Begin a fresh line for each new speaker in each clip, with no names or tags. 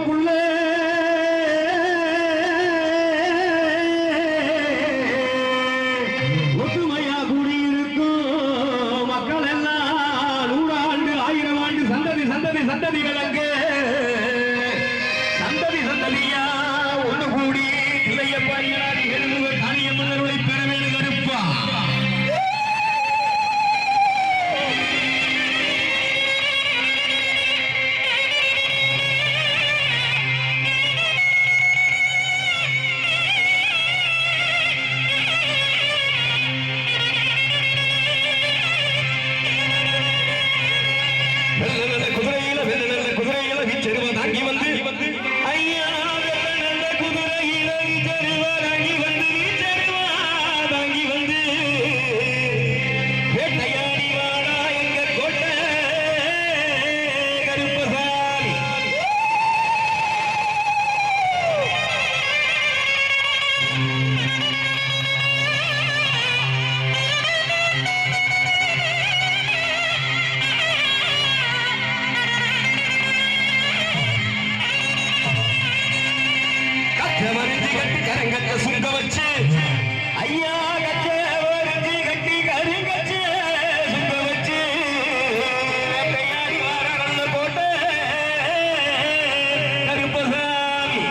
ஊருக்குள்ளே ஒத்துமையா கூடியிருக்கும் மக்கள் எல்லாம் 100 ஆண்டு 1000 ஆண்டு சந்ததி சந்ததி சந்ததி விளங்கு சந்ததி சந்ததியா ஒன்று கூடி இளைய பையனாடி எழுதுவ காணியம்மனருளை பெருவேடு கருப்பா குதிரையில வீச்செருவ தாங்கி வந்து ஐயா குதிரையில வீச்செருவ தாங்கி வந்து வீச்செருவா தாங்கி வந்து வேட்டையாடி வாடா எங்க கோட்டை கருப்பசாமி கரங்கட்ட சுங்க வச்சு ஐயா கச்ச வருந்தி கட்டி கருங்கச்சு சுங்க வச்சு வேட்டையாடி வார நல்ல கோட்டை கருப்பசாமி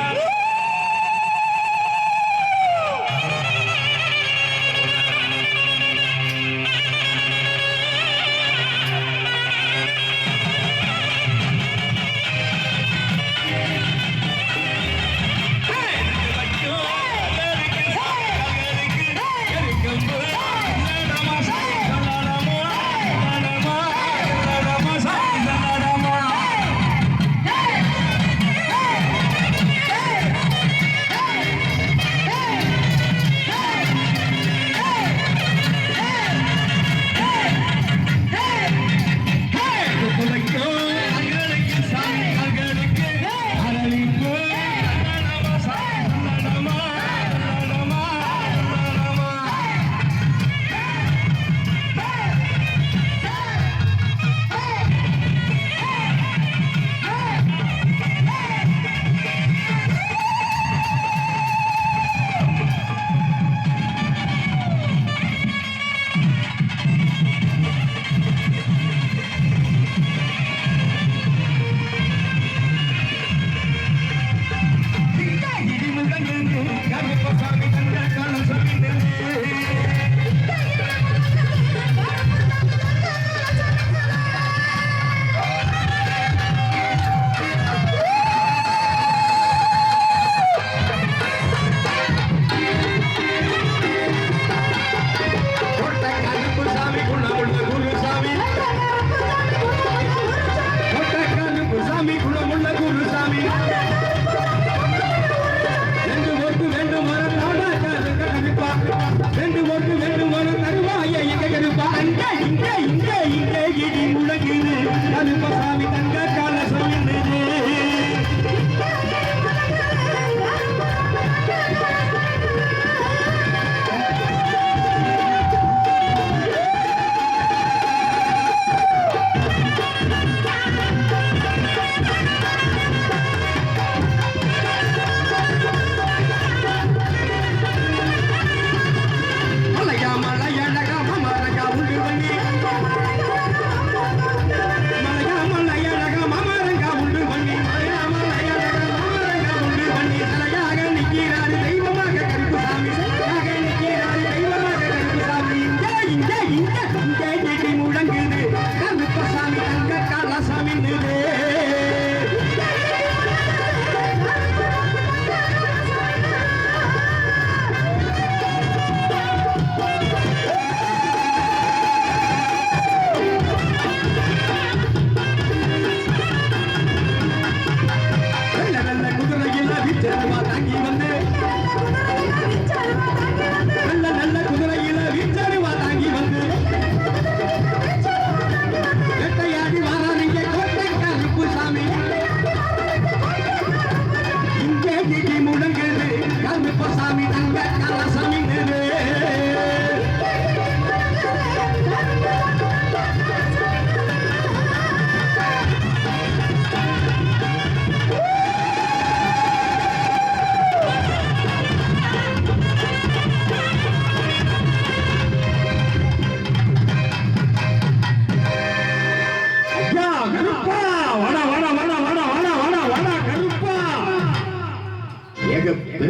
மலையா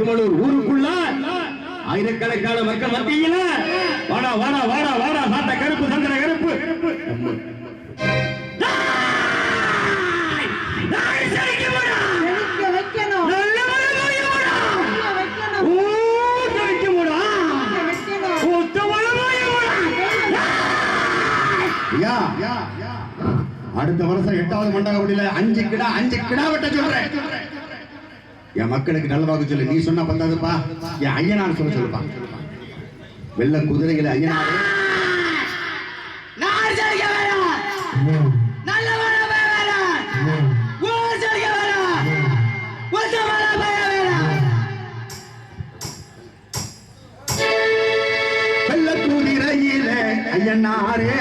கொடுங்கோளூர் ஊருக்குள்ள ஆயிரக்கணக்கான மக்கள் மத்தியில வாடா வாடா வாடா வாடா சாத்த கருப்பு சந்திர கருப்பு அடுத்த வருஷம் 8வது மண்டபடியில 5 கிடா வெட்ட சொல்றேன். என் மக்களுக்கு நல்ல வாக்கு சொல்லு. நீ சொன்னா பத்தாதுப்பா, என் ஐயனார் சொல்லுப்பா. வெள்ள குதிரைகளை ஐயனார் வெள்ள குதிரையிலே ஐயனாரே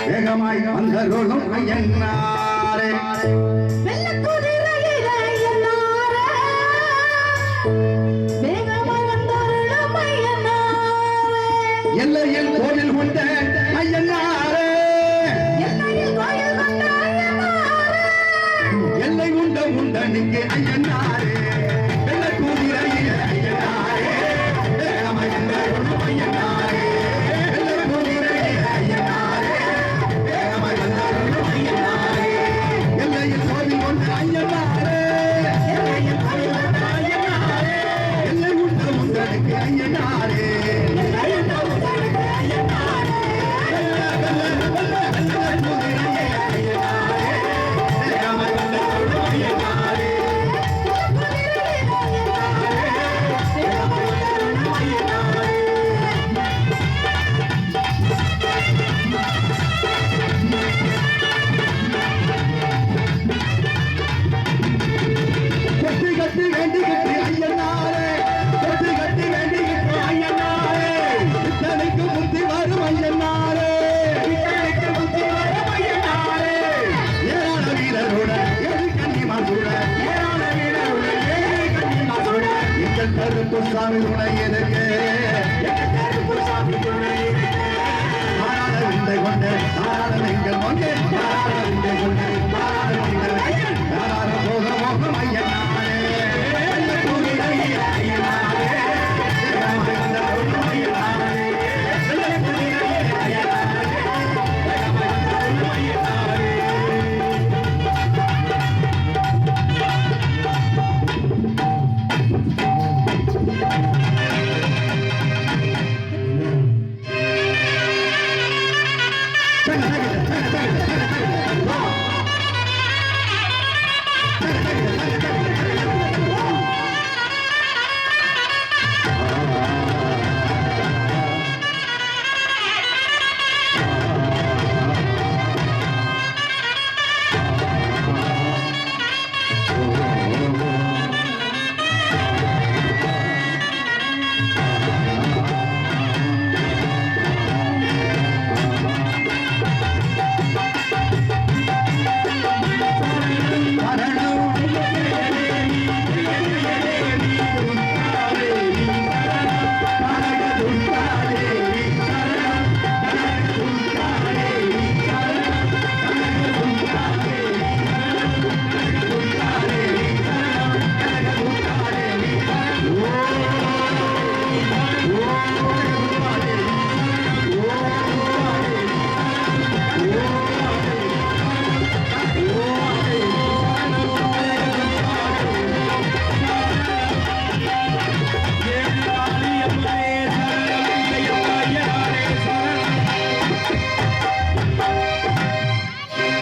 வேகமாய் வந்தருளும் ஐயனாரே எல்லையில் கோவில் கொண்ட ஐயனாரே எல்லை உண்ட நீங்க ஐயனாரே வெள்ள குதிரையிலே ஐயனாரே வேகமாய் வந்தருளும் ஐயனாரே வெள்ள குதிரையிலே ஐயனாரே வேகமாய் வந்தருளும் ஐயனாரே எல்லையில் கோவில் கொண்ட ஐயனாரே எல்லையில் கோவில் கொண்ட ஐயனாரே எல்லை உண்ட நீங்க ஐயனாரே சாமி உடையதற்கு மாறாத விந்தை கொண்டு மாறாத நீங்கள் கொண்டு மாறாத விந்தை கொண்டு மாறாத நீங்கள் மாறாத போக மோகம் ஐயனாரே